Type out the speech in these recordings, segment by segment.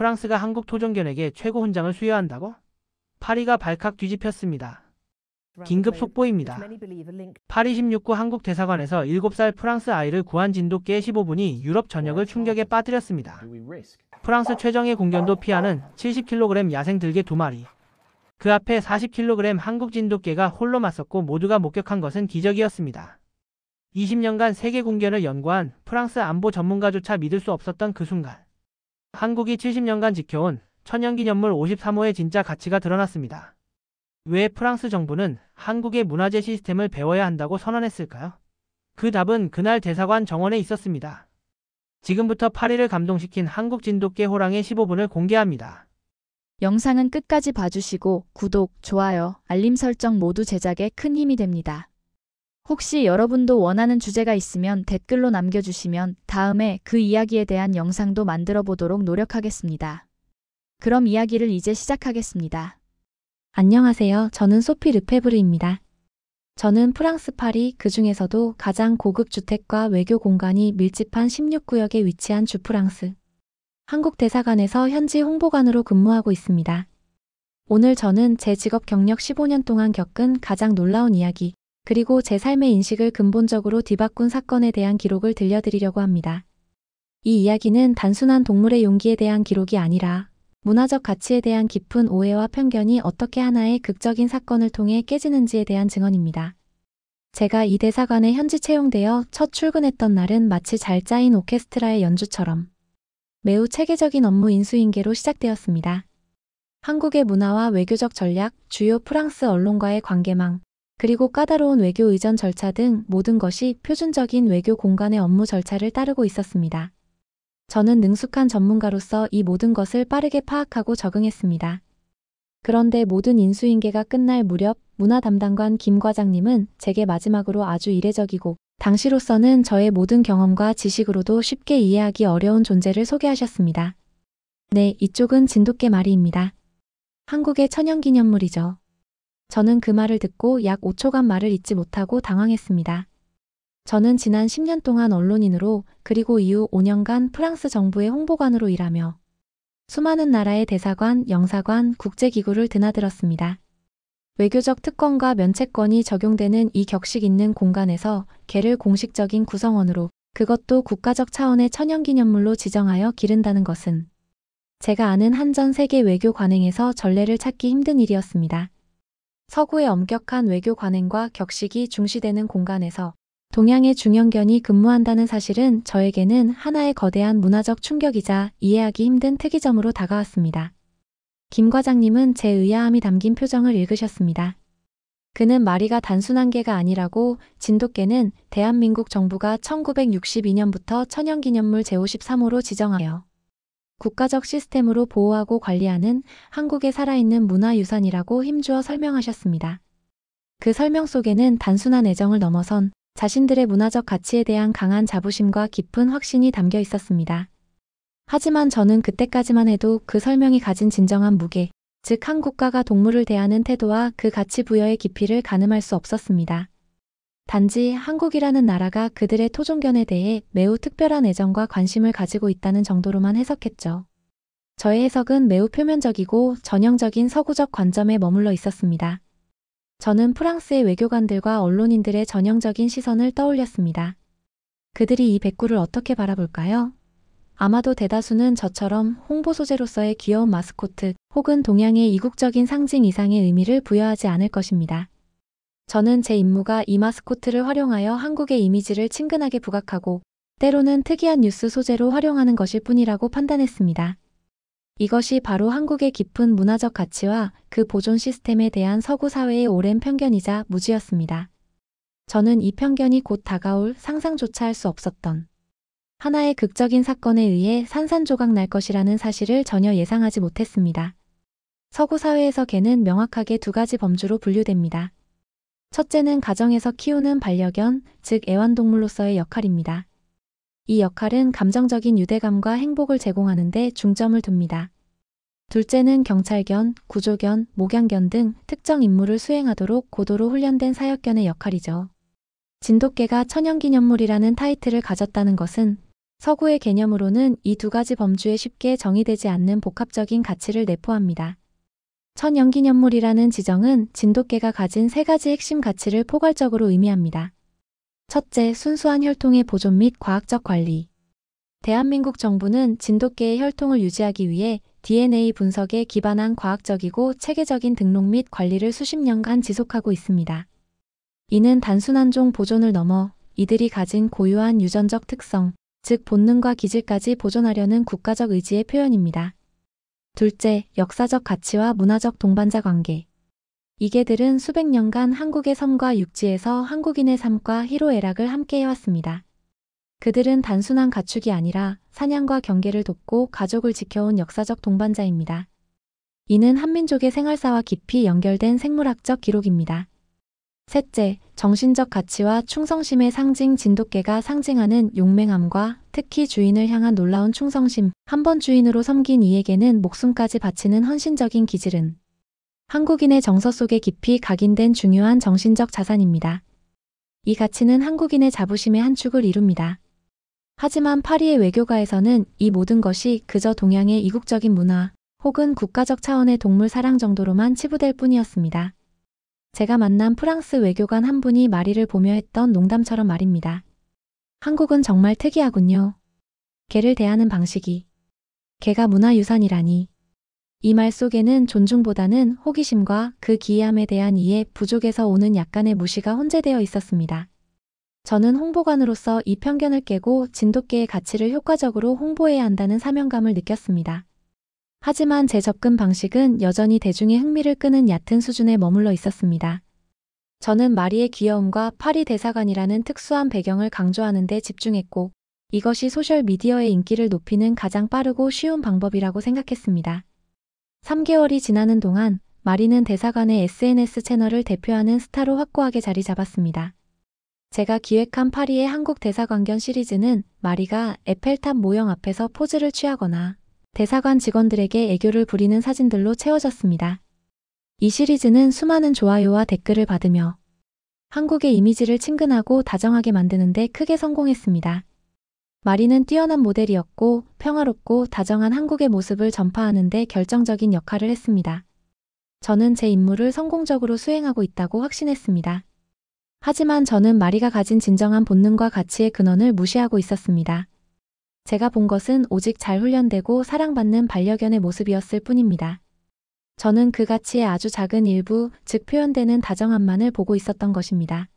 프랑스가 한국 토종견에게 최고 훈장을 수여한다고? 파리가 발칵 뒤집혔습니다. 긴급 속보입니다. 파리 16구 한국 대사관에서 7살 프랑스 아이를 구한 진돗개 15분이 유럽 전역을 충격에 빠뜨렸습니다. 프랑스 최정예 공견도 피하는 70kg 야생 들개 2마리. 그 앞에 40kg 한국 진돗개가 홀로 맞섰고 모두가 목격한 것은 기적이었습니다. 20년간 세계 공견을 연구한 프랑스 안보 전문가조차 믿을 수 없었던 그 순간. 한국이 70년간 지켜온 천연기념물 53호의 진짜 가치가 드러났습니다. 왜 프랑스 정부는 한국의 문화재 시스템을 배워야 한다고 선언했을까요? 그 답은 그날 대사관 정원에 있었습니다. 지금부터 파리를 감동시킨 한국 진돗개 호랑이 15분을 공개합니다. 영상은 끝까지 봐주시고 구독, 좋아요, 알림 설정 모두 제작에 큰 힘이 됩니다. 혹시 여러분도 원하는 주제가 있으면 댓글로 남겨주시면 다음에 그 이야기에 대한 영상도 만들어 보도록 노력하겠습니다. 그럼 이야기를 이제 시작하겠습니다. 안녕하세요. 저는 소피 르페브르입니다. 저는 프랑스 파리, 그 중에서도 가장 고급 주택과 외교 공간이 밀집한 16구역에 위치한 주프랑스 한국 대사관에서 현지 홍보관으로 근무하고 있습니다. 오늘 저는 제 직업 경력 15년 동안 겪은 가장 놀라운 이야기, 그리고 제 삶의 인식을 근본적으로 뒤바꾼 사건에 대한 기록을 들려드리려고 합니다. 이 이야기는 단순한 동물의 용기에 대한 기록이 아니라 문화적 가치에 대한 깊은 오해와 편견이 어떻게 하나의 극적인 사건을 통해 깨지는지에 대한 증언입니다. 제가 이 대사관에 현지 채용되어 첫 출근했던 날은 마치 잘 짜인 오케스트라의 연주처럼 매우 체계적인 업무 인수인계로 시작되었습니다. 한국의 문화와 외교적 전략, 주요 프랑스 언론과의 관계망, 그리고 까다로운 외교 의전 절차 등 모든 것이 표준적인 외교 공간의 업무 절차를 따르고 있었습니다. 저는 능숙한 전문가로서 이 모든 것을 빠르게 파악하고 적응했습니다. 그런데 모든 인수인계가 끝날 무렵 문화 담당관 김 과장님은 제게 마지막으로 아주 이례적이고 당시로서는 저의 모든 경험과 지식으로도 쉽게 이해하기 어려운 존재를 소개하셨습니다. 네, 이쪽은 진돗개 말이입니다. 한국의 천연기념물이죠. 저는 그 말을 듣고 약 5초간 말을 잇지 못하고 당황했습니다. 저는 지난 10년 동안 언론인으로 그리고 이후 5년간 프랑스 정부의 홍보관으로 일하며 수많은 나라의 대사관, 영사관, 국제기구를 드나들었습니다. 외교적 특권과 면책권이 적용되는 이 격식 있는 공간에서 개를 공식적인 구성원으로, 그것도 국가적 차원의 천연기념물로 지정하여 기른다는 것은 제가 아는 한전 세계 외교 관행에서 전례를 찾기 힘든 일이었습니다. 서구의 엄격한 외교 관행과 격식이 중시되는 공간에서 동양의 중형견이 근무한다는 사실은 저에게는 하나의 거대한 문화적 충격이자 이해하기 힘든 특이점으로 다가왔습니다. 김 과장님은 제 의아함이 담긴 표정을 읽으셨습니다. 그는 마리가 단순한 개가 아니라고, 진돗개는 대한민국 정부가 1962년부터 천연기념물 제53호로 지정하여 국가적 시스템으로 보호하고 관리하는 한국의 살아있는 문화유산이라고 힘주어 설명하셨습니다. 그 설명 속에는 단순한 애정을 넘어선 자신들의 문화적 가치에 대한 강한 자부심과 깊은 확신이 담겨 있었습니다. 하지만 저는 그때까지만 해도 그 설명이 가진 진정한 무게, 즉 한 국가가 동물을 대하는 태도와 그 가치 부여의 깊이를 가늠할 수 없었습니다. 단지 한국이라는 나라가 그들의 토종견에 대해 매우 특별한 애정과 관심을 가지고 있다는 정도로만 해석했죠. 저의 해석은 매우 표면적이고 전형적인 서구적 관점에 머물러 있었습니다. 저는 프랑스의 외교관들과 언론인들의 전형적인 시선을 떠올렸습니다. 그들이 이 백구를 어떻게 바라볼까요? 아마도 대다수는 저처럼 홍보 소재로서의 귀여운 마스코트 혹은 동양의 이국적인 상징 이상의 의미를 부여하지 않을 것입니다. 저는 제 임무가 이 마스코트를 활용하여 한국의 이미지를 친근하게 부각하고 때로는 특이한 뉴스 소재로 활용하는 것일 뿐이라고 판단했습니다. 이것이 바로 한국의 깊은 문화적 가치와 그 보존 시스템에 대한 서구 사회의 오랜 편견이자 무지였습니다. 저는 이 편견이 곧 다가올 상상조차 할 수 없었던 하나의 극적인 사건에 의해 산산조각 날 것이라는 사실을 전혀 예상하지 못했습니다. 서구 사회에서 개는 명확하게 두 가지 범주로 분류됩니다. 첫째는 가정에서 키우는 반려견, 즉 애완동물로서의 역할입니다. 이 역할은 감정적인 유대감과 행복을 제공하는 데 중점을 둡니다. 둘째는 경찰견, 구조견, 목양견 등 특정 임무를 수행하도록 고도로 훈련된 사역견의 역할이죠. 진돗개가 천연기념물이라는 타이틀을 가졌다는 것은 서구의 개념으로는 이 두 가지 범주에 쉽게 정의되지 않는 복합적인 가치를 내포합니다. 천연기념물이라는 지정은 진돗개가 가진 세 가지 핵심 가치를 포괄적으로 의미합니다. 첫째, 순수한 혈통의 보존 및 과학적 관리. 대한민국 정부는 진돗개의 혈통을 유지하기 위해 DNA 분석에 기반한 과학적이고 체계적인 등록 및 관리를 수십 년간 지속하고 있습니다. 이는 단순한 종 보존을 넘어 이들이 가진 고유한 유전적 특성, 즉 본능과 기질까지 보존하려는 국가적 의지의 표현입니다. 둘째, 역사적 가치와 문화적 동반자 관계. 이 개들은 수백 년간 한국의 섬과 육지에서 한국인의 삶과 희로애락을 함께 해왔습니다. 그들은 단순한 가축이 아니라 사냥과 경계를 돕고 가족을 지켜온 역사적 동반자입니다. 이는 한민족의 생활사와 깊이 연결된 생물학적 기록입니다. 셋째, 정신적 가치와 충성심의 상징. 진돗개가 상징하는 용맹함과 특히 주인을 향한 놀라운 충성심, 한 번 주인으로 섬긴 이에게는 목숨까지 바치는 헌신적인 기질은 한국인의 정서 속에 깊이 각인된 중요한 정신적 자산입니다. 이 가치는 한국인의 자부심의 한 축을 이룹니다. 하지만 파리의 외교가에서는 이 모든 것이 그저 동양의 이국적인 문화 혹은 국가적 차원의 동물 사랑 정도로만 치부될 뿐이었습니다. 제가 만난 프랑스 외교관 한 분이 마리를 보며 했던 농담처럼 말입니다. 한국은 정말 특이하군요. 개를 대하는 방식이. 개가 문화유산이라니. 이 말 속에는 존중보다는 호기심과 그 기이함에 대한 이해 부족에서 오는 약간의 무시가 혼재되어 있었습니다. 저는 홍보관으로서 이 편견을 깨고 진돗개의 가치를 효과적으로 홍보해야 한다는 사명감을 느꼈습니다. 하지만 제 접근 방식은 여전히 대중의 흥미를 끄는 얕은 수준에 머물러 있었습니다. 저는 마리의 귀여움과 파리 대사관이라는 특수한 배경을 강조하는 데 집중했고, 이것이 소셜미디어의 인기를 높이는 가장 빠르고 쉬운 방법이라고 생각했습니다. 3개월이 지나는 동안 마리는 대사관의 SNS 채널을 대표하는 스타로 확고하게 자리 잡았습니다. 제가 기획한 파리의 한국 대사관견 시리즈는 마리가 에펠탑 모형 앞에서 포즈를 취하거나 대사관 직원들에게 애교를 부리는 사진들로 채워졌습니다. 이 시리즈는 수많은 좋아요와 댓글을 받으며 한국의 이미지를 친근하고 다정하게 만드는 데 크게 성공했습니다. 마리는 뛰어난 모델이었고 평화롭고 다정한 한국의 모습을 전파하는 데 결정적인 역할을 했습니다. 저는 제 임무를 성공적으로 수행하고 있다고 확신했습니다. 하지만 저는 마리가 가진 진정한 본능과 가치의 근원을 무시하고 있었습니다. 제가 본 것은 오직 잘 훈련되고 사랑받는 반려견의 모습이었을 뿐입니다. 저는 그 가치의 아주 작은 일부, 즉 표현되는 다정함만을 보고 있었던 것입니다.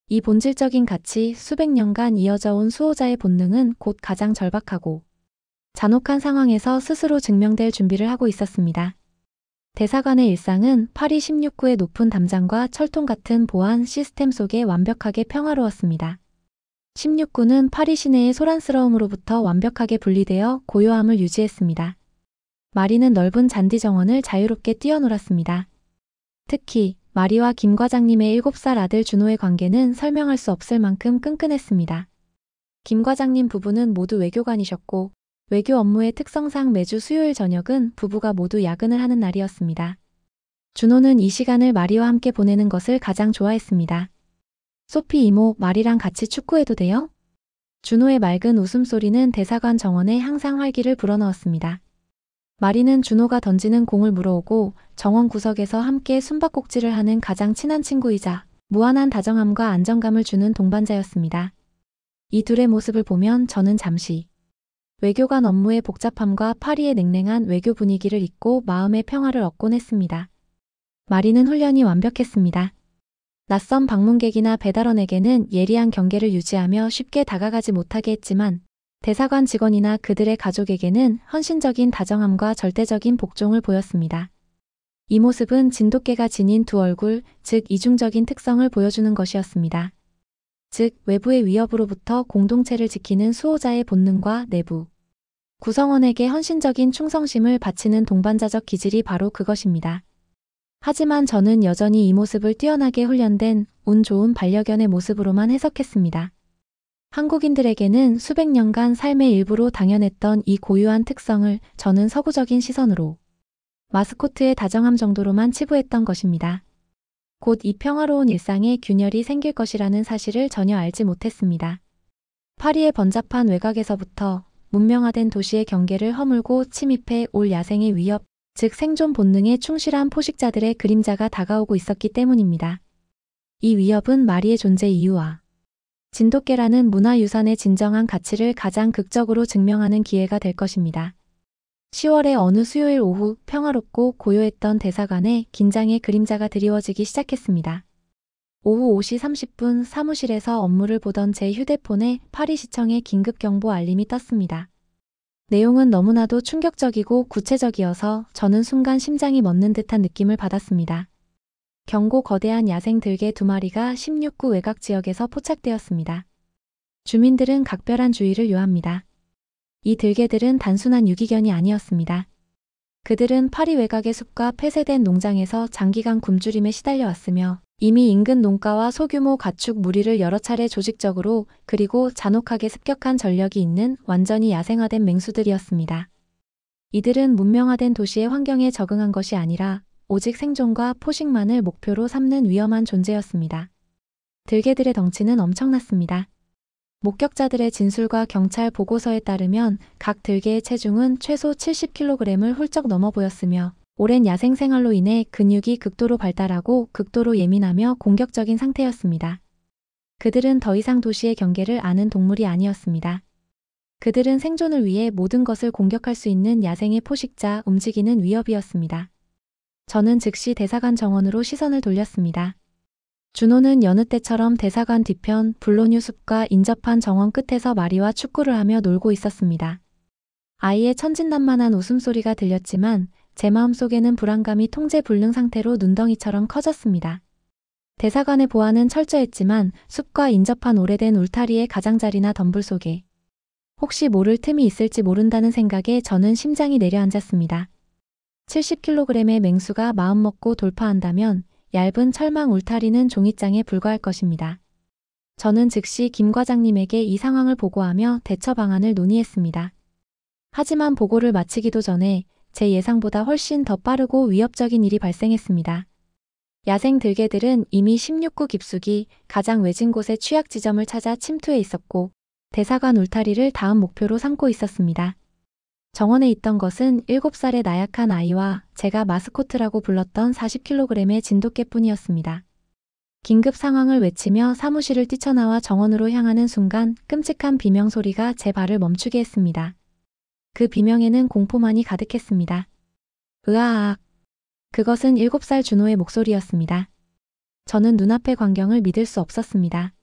이 본질적인 가치, 수백 년간 이어져 온 수호자의 본능은 곧 가장 절박하고 잔혹한 상황에서 스스로 증명될 준비를 하고 있었습니다. 대사관의 일상은 파리 16구의 높은 담장과 철통 같은 보안 시스템 속에 완벽하게 평화로웠습니다. 16구는 파리 시내의 소란스러움으로부터 완벽하게 분리되어 고요함을 유지했습니다. 마리는 넓은 잔디 정원을 자유롭게 뛰어놀았습니다. 특히 마리와 김 과장님의 7살 아들 준호의 관계는 설명할 수 없을 만큼 끈끈했습니다. 김 과장님 부부는 모두 외교관이셨고 외교 업무의 특성상 매주 수요일 저녁은 부부가 모두 야근을 하는 날이었습니다. 준호는 이 시간을 마리와 함께 보내는 것을 가장 좋아했습니다. 소피 이모, 마리랑 같이 축구해도 돼요? 준호의 맑은 웃음소리는 대사관 정원에 항상 활기를 불어넣었습니다. 마리는 준호가 던지는 공을 물어오고 정원 구석에서 함께 숨바꼭질을 하는 가장 친한 친구이자 무한한 다정함과 안정감을 주는 동반자였습니다. 이 둘의 모습을 보면 저는 잠시 외교관 업무의 복잡함과 파리의 냉랭한 외교 분위기를 잊고 마음의 평화를 얻곤 했습니다. 마리는 훈련이 완벽했습니다. 낯선 방문객이나 배달원에게는 예리한 경계를 유지하며 쉽게 다가가지 못하게 했지만 대사관 직원이나 그들의 가족에게는 헌신적인 다정함과 절대적인 복종을 보였습니다. 이 모습은 진돗개가 지닌 두 얼굴, 즉 이중적인 특성을 보여주는 것이었습니다. 즉 외부의 위협으로부터 공동체를 지키는 수호자의 본능과 내부 구성원에게 헌신적인 충성심을 바치는 동반자적 기질이 바로 그것입니다. 하지만 저는 여전히 이 모습을 뛰어나게 훈련된 운 좋은 반려견의 모습으로만 해석했습니다. 한국인들에게는 수백 년간 삶의 일부로 당연했던 이 고유한 특성을 저는 서구적인 시선으로 마스코트의 다정함 정도로만 치부했던 것입니다. 곧 이 평화로운 일상에 균열이 생길 것이라는 사실을 전혀 알지 못했습니다. 파리의 번잡한 외곽에서부터 문명화된 도시의 경계를 허물고 침입해 올 야생의 위협, 즉 생존 본능에 충실한 포식자들의 그림자가 다가오고 있었기 때문입니다. 이 위협은 마리의 존재 이유와 진돗개라는 문화유산의 진정한 가치를 가장 극적으로 증명하는 기회가 될 것입니다. 10월의 어느 수요일 오후 평화롭고 고요했던 대사관에 긴장의 그림자가 드리워지기 시작했습니다. 오후 5시 30분 사무실에서 업무를 보던 제 휴대폰에 파리시청의 긴급경보 알림이 떴습니다. 내용은 너무나도 충격적이고 구체적이어서 저는 순간 심장이 멎는 듯한 느낌을 받았습니다. 경고 거대한 야생 들개 2마리가 16구 외곽 지역에서 포착되었습니다. 주민들은 각별한 주의를 요합니다. 이 들개들은 단순한 유기견이 아니었습니다. 그들은 파리 외곽의 숲과 폐쇄된 농장에서 장기간 굶주림에 시달려왔으며 이미 인근 농가와 소규모 가축 무리를 여러 차례 조직적으로 그리고 잔혹하게 습격한 전력이 있는 완전히 야생화된 맹수들이었습니다. 이들은 문명화된 도시의 환경에 적응한 것이 아니라 오직 생존과 포식만을 목표로 삼는 위험한 존재였습니다. 들개들의 덩치는 엄청났습니다. 목격자들의 진술과 경찰 보고서에 따르면 각 들개의 체중은 최소 70kg을 훌쩍 넘어 보였으며 오랜 야생 생활로 인해 근육이 극도로 발달하고 극도로 예민하며 공격적인 상태였습니다. 그들은 더 이상 도시의 경계를 아는 동물이 아니었습니다. 그들은 생존을 위해 모든 것을 공격할 수 있는 야생의 포식자, 움직이는 위협이었습니다. 저는 즉시 대사관 정원으로 시선을 돌렸습니다. 준호는 여느 때처럼 대사관 뒤편 블로뉴 숲과 인접한 정원 끝에서 마리와 축구를 하며 놀고 있었습니다. 아이의 천진난만한 웃음소리가 들렸지만 제 마음속에는 불안감이 통제불능 상태로 눈덩이처럼 커졌습니다. 대사관의 보안은 철저했지만 숲과 인접한 오래된 울타리의 가장자리나 덤불 속에 혹시 모를 틈이 있을지 모른다는 생각에 저는 심장이 내려앉았습니다. 70kg의 맹수가 마음먹고 돌파한다면 얇은 철망 울타리는 종이장에 불과할 것입니다. 저는 즉시 김 과장님에게 이 상황을 보고하며 대처 방안을 논의했습니다. 하지만 보고를 마치기도 전에 제 예상보다 훨씬 더 빠르고 위협적인 일이 발생했습니다. 야생 들개들은 이미 16구 깊숙이 가장 외진 곳의 취약 지점을 찾아 침투해 있었고 대사관 울타리를 다음 목표로 삼고 있었습니다. 정원에 있던 것은 7살의 나약한 아이와 제가 마스코트라고 불렀던 40kg의 진돗개뿐이었습니다. 긴급 상황을 외치며 사무실을 뛰쳐나와 정원으로 향하는 순간 끔찍한 비명 소리가 제 발을 멈추게 했습니다. 그 비명에는 공포만이 가득했습니다. 으아악. 그것은 7살 준호의 목소리였습니다. 저는 눈앞의 광경을 믿을 수 없었습니다.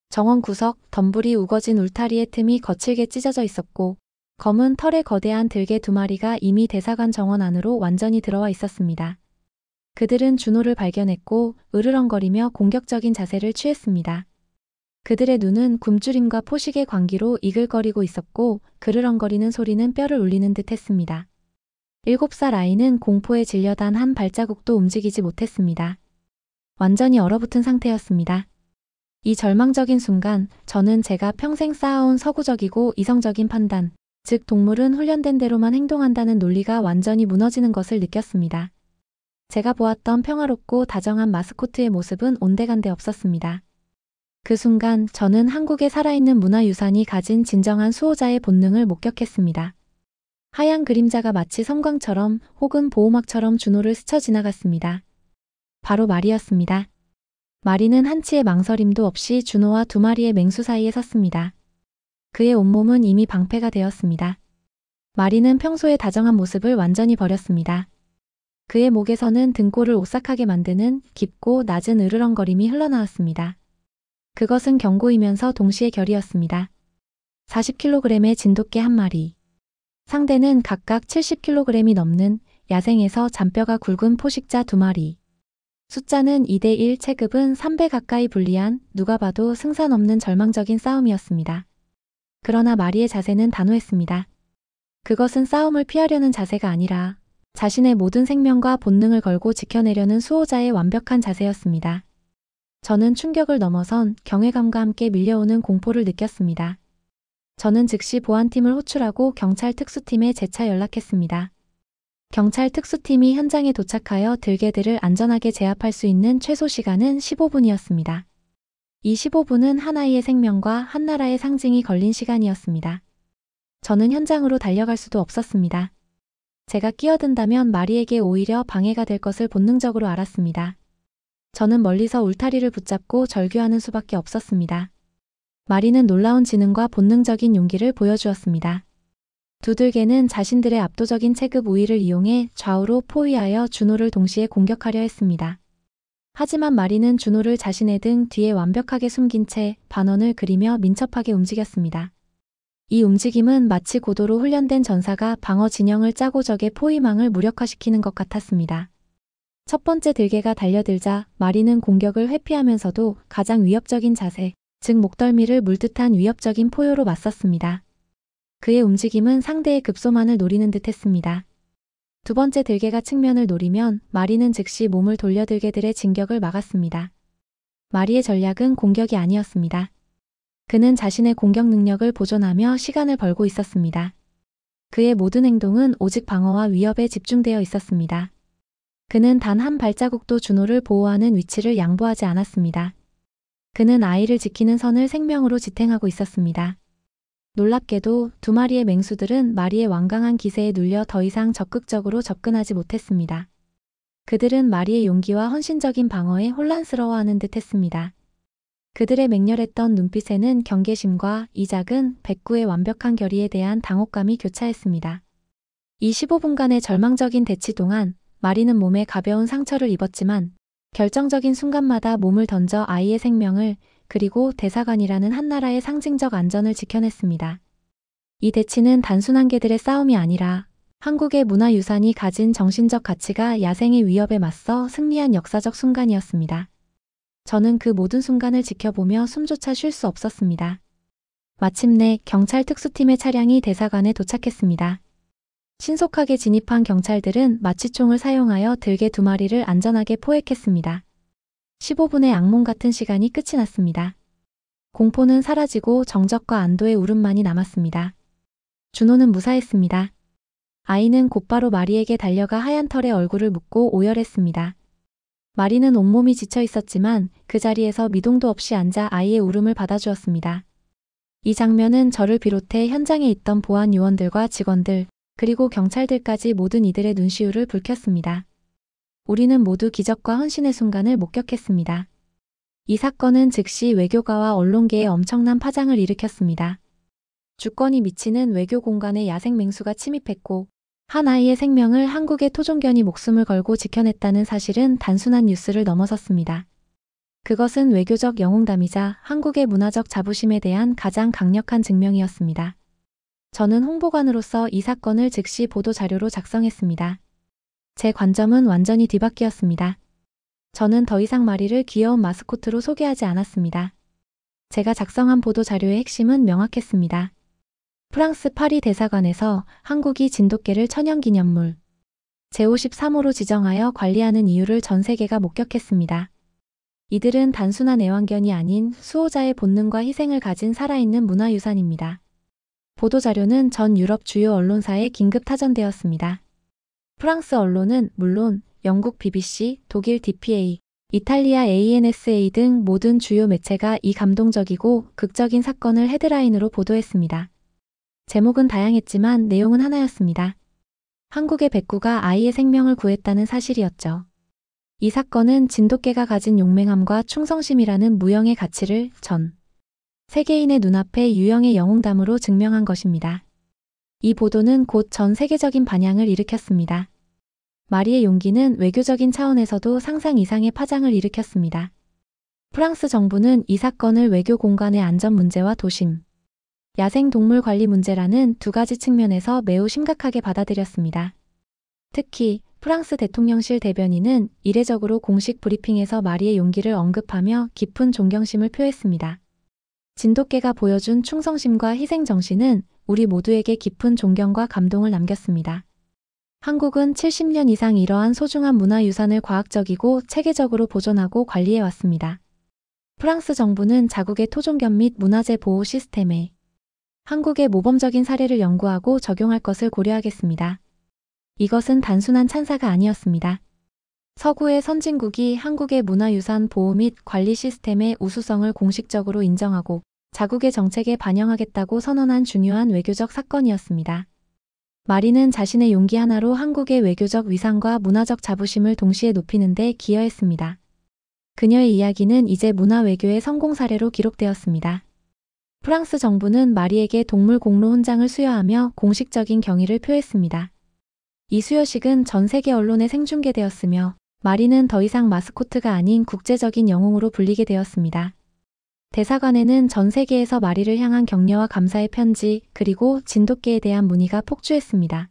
정원 구석, 덤불이 우거진 울타리의 틈이 거칠게 찢어져 있었고 검은 털의 거대한 들개 2마리가 이미 대사관 정원 안으로 완전히 들어와 있었습니다. 그들은 준호를 발견했고 으르렁거리며 공격적인 자세를 취했습니다. 그들의 눈은 굶주림과 포식의 광기로 이글거리고 있었고 그르렁거리는 소리는 뼈를 울리는 듯 했습니다. 7살 아이는 공포에 질려 단 한 발자국도 움직이지 못했습니다. 완전히 얼어붙은 상태였습니다. 이 절망적인 순간 저는 제가 평생 쌓아온 서구적이고 이성적인 판단, 즉 동물은 훈련된 대로만 행동한다는 논리가 완전히 무너지는 것을 느꼈습니다. 제가 보았던 평화롭고 다정한 마스코트의 모습은 온데간데 없었습니다. 그 순간 저는 한국의 살아있는 문화유산이 가진 진정한 수호자의 본능을 목격했습니다. 하얀 그림자가 마치 섬광처럼 혹은 보호막처럼 준호를 스쳐 지나갔습니다. 바로 마리였습니다. 마리는 한치의 망설임도 없이 준호와 2마리의 맹수 사이에 섰습니다. 그의 온몸은 이미 방패가 되었습니다. 마리는 평소의 다정한 모습을 완전히 버렸습니다. 그의 목에서는 등골을 오싹하게 만드는 깊고 낮은 으르렁거림이 흘러나왔습니다. 그것은 경고이면서 동시에 결이었습니다. 40kg의 진돗개 1마리. 상대는 각각 70kg이 넘는 야생에서 잔뼈가 굵은 포식자 2마리. 숫자는 2대1, 체급은 3배 가까이 불리한 누가 봐도 승산 없는 절망적인 싸움이었습니다. 그러나 마리의 자세는 단호했습니다. 그것은 싸움을 피하려는 자세가 아니라 자신의 모든 생명과 본능을 걸고 지켜내려는 수호자의 완벽한 자세였습니다. 저는 충격을 넘어선 경외감과 함께 밀려오는 공포를 느꼈습니다. 저는 즉시 보안팀을 호출하고 경찰 특수팀에 재차 연락했습니다. 경찰 특수팀이 현장에 도착하여 들개들을 안전하게 제압할 수 있는 최소 시간은 15분이었습니다. 이 15분은 한 아이의 생명과 한 나라의 상징이 걸린 시간이었습니다. 저는 현장으로 달려갈 수도 없었습니다. 제가 끼어든다면 마리에게 오히려 방해가 될 것을 본능적으로 알았습니다. 저는 멀리서 울타리를 붙잡고 절규하는 수밖에 없었습니다. 마리는 놀라운 지능과 본능적인 용기를 보여주었습니다. 두들개는 자신들의 압도적인 체급 우위를 이용해 좌우로 포위하여 준호를 동시에 공격하려 했습니다. 하지만 마리는 준호를 자신의 등 뒤에 완벽하게 숨긴 채 반원을 그리며 민첩하게 움직였습니다. 이 움직임은 마치 고도로 훈련된 전사가 방어 진영을 짜고 적의 포위망을 무력화시키는 것 같았습니다. 첫 번째 들개가 달려들자 마리는 공격을 회피하면서도 가장 위협적인 자세, 즉 목덜미를 물듯한 위협적인 포효로 맞섰습니다. 그의 움직임은 상대의 급소만을 노리는 듯 했습니다. 두 번째 들개가 측면을 노리면 마리는 즉시 몸을 돌려 들개들의 진격을 막았습니다. 마리의 전략은 공격이 아니었습니다. 그는 자신의 공격 능력을 보존하며 시간을 벌고 있었습니다. 그의 모든 행동은 오직 방어와 위협에 집중되어 있었습니다. 그는 단 한 발자국도 준호를 보호하는 위치를 양보하지 않았습니다. 그는 아이를 지키는 선을 생명으로 지탱하고 있었습니다. 놀랍게도 두 마리의 맹수들은 마리의 완강한 기세에 눌려 더 이상 적극적으로 접근하지 못했습니다. 그들은 마리의 용기와 헌신적인 방어에 혼란스러워하는 듯 했습니다. 그들의 맹렬했던 눈빛에는 경계심과 이 작은 백구의 완벽한 결의에 대한 당혹감이 교차했습니다. 이 15분간의 절망적인 대치 동안 마리는 몸에 가벼운 상처를 입었지만 결정적인 순간마다 몸을 던져 아이의 생명을 그리고 대사관이라는 한 나라의 상징적 안전을 지켜냈습니다. 이 대치는 단순한 개들의 싸움이 아니라 한국의 문화유산이 가진 정신적 가치가 야생의 위협에 맞서 승리한 역사적 순간이었습니다. 저는 그 모든 순간을 지켜보며 숨조차 쉴 수 없었습니다. 마침내 경찰 특수팀의 차량이 대사관에 도착했습니다. 신속하게 진입한 경찰들은 마취총을 사용하여 들개 두 마리를 안전하게 포획했습니다. 15분의 악몽 같은 시간이 끝이 났습니다. 공포는 사라지고 정적과 안도의 울음만이 남았습니다. 준호는 무사했습니다. 아이는 곧바로 마리에게 달려가 하얀 털에 얼굴을 묻고 오열했습니다. 마리는 온몸이 지쳐 있었지만 그 자리에서 미동도 없이 앉아 아이의 울음을 받아주었습니다. 이 장면은 저를 비롯해 현장에 있던 보안 요원들과 직원들, 그리고 경찰들까지 모든 이들의 눈시울을 붉혔습니다. 우리는 모두 기적과 헌신의 순간을 목격했습니다. 이 사건은 즉시 외교가와 언론계에 엄청난 파장을 일으켰습니다. 주권이 미치는 외교 공간에 야생 맹수가 침입했고 한 아이의 생명을 한국의 토종견이 목숨을 걸고 지켜냈다는 사실은 단순한 뉴스를 넘어섰습니다. 그것은 외교적 영웅담이자 한국의 문화적 자부심에 대한 가장 강력한 증명이었습니다. 저는 홍보관으로서 이 사건을 즉시 보도자료로 작성했습니다. 제 관점은 완전히 뒤바뀌었습니다. 저는 더 이상 마리를 귀여운 마스코트로 소개하지 않았습니다. 제가 작성한 보도자료의 핵심은 명확했습니다. 프랑스 파리 대사관에서 한국이 진돗개를 천연기념물 제53호로 지정하여 관리하는 이유를 전 세계가 목격했습니다. 이들은 단순한 애완견이 아닌 수호자의 본능과 희생을 가진 살아있는 문화유산입니다. 보도자료는 전 유럽 주요 언론사에 긴급 타전되었습니다. 프랑스 언론은 물론 영국 BBC, 독일 DPA, 이탈리아 ANSA 등 모든 주요 매체가 이 감동적이고 극적인 사건을 헤드라인으로 보도했습니다. 제목은 다양했지만 내용은 하나였습니다. 한국의 백구가 아이의 생명을 구했다는 사실이었죠. 이 사건은 진돗개가 가진 용맹함과 충성심이라는 무형의 가치를 전 세계인의 눈앞에 유형의 영웅담으로 증명한 것입니다. 이 보도는 곧 전 세계적인 반향을 일으켰습니다. 마리의 용기는 외교적인 차원에서도 상상 이상의 파장을 일으켰습니다. 프랑스 정부는 이 사건을 외교 공간의 안전 문제와 도심, 야생동물 관리 문제라는 두 가지 측면에서 매우 심각하게 받아들였습니다. 특히 프랑스 대통령실 대변인은 이례적으로 공식 브리핑에서 마리의 용기를 언급하며 깊은 존경심을 표했습니다. 진돗개가 보여준 충성심과 희생정신은 우리 모두에게 깊은 존경과 감동을 남겼습니다. 한국은 70년 이상 이러한 소중한 문화유산을 과학적이고 체계적으로 보존하고 관리해왔습니다. 프랑스 정부는 자국의 토종견 및 문화재 보호 시스템에 한국의 모범적인 사례를 연구하고 적용할 것을 고려하겠습니다. 이것은 단순한 찬사가 아니었습니다. 서구의 선진국이 한국의 문화유산 보호 및 관리 시스템의 우수성을 공식적으로 인정하고 자국의 정책에 반영하겠다고 선언한 중요한 외교적 사건이었습니다. 마리는 자신의 용기 하나로 한국의 외교적 위상과 문화적 자부심을 동시에 높이는 데 기여했습니다. 그녀의 이야기는 이제 문화 외교의 성공 사례로 기록되었습니다. 프랑스 정부는 마리에게 동물 공로 훈장을 수여하며 공식적인 경의를 표했습니다. 이 수여식은 전 세계 언론에 생중계되었으며 마리는 더 이상 마스코트가 아닌 국제적인 영웅으로 불리게 되었습니다. 대사관에는 전 세계에서 마리를 향한 격려와 감사의 편지, 그리고 진돗개에 대한 문의가 폭주했습니다.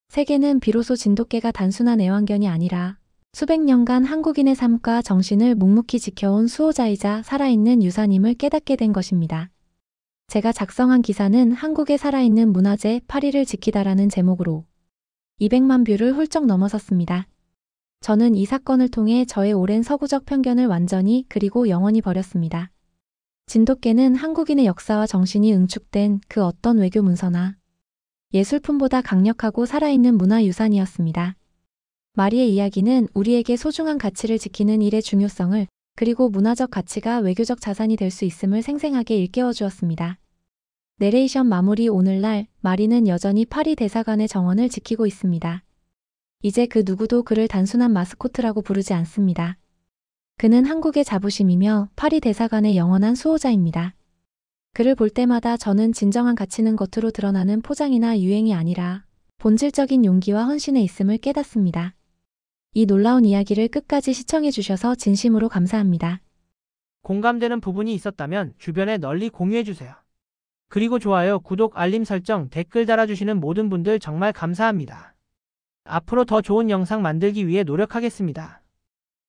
세계는 비로소 진돗개가 단순한 애완견이 아니라 수백 년간 한국인의 삶과 정신을 묵묵히 지켜온 수호자이자 살아있는 유산임을 깨닫게 된 것입니다. 제가 작성한 기사는 한국의 살아있는 문화재 파리를 지키다라는 제목으로 200만 뷰를 훌쩍 넘어섰습니다. 저는 이 사건을 통해 저의 오랜 서구적 편견을 완전히 그리고 영원히 버렸습니다. 진돗개는 한국인의 역사와 정신이 응축된 그 어떤 외교 문서나 예술품보다 강력하고 살아있는 문화유산이었습니다. 마리의 이야기는 우리에게 소중한 가치를 지키는 일의 중요성을, 그리고 문화적 가치가 외교적 자산이 될 수 있음을 생생하게 일깨워 주었습니다. 내레이션 마무리. 오늘날 마리는 여전히 파리 대사관의 정원을 지키고 있습니다. 이제 그 누구도 그를 단순한 마스코트라고 부르지 않습니다. 그는 한국의 자부심이며 파리 대사관의 영원한 수호자입니다. 그를 볼 때마다 저는 진정한 가치는 겉으로 드러나는 포장이나 유행이 아니라 본질적인 용기와 헌신에 있음을 깨닫습니다. 이 놀라운 이야기를 끝까지 시청해 주셔서 진심으로 감사합니다. 공감되는 부분이 있었다면 주변에 널리 공유해주세요. 그리고 좋아요, 구독, 알림 설정, 댓글 달아주시는 모든 분들 정말 감사합니다. 앞으로 더 좋은 영상 만들기 위해 노력하겠습니다.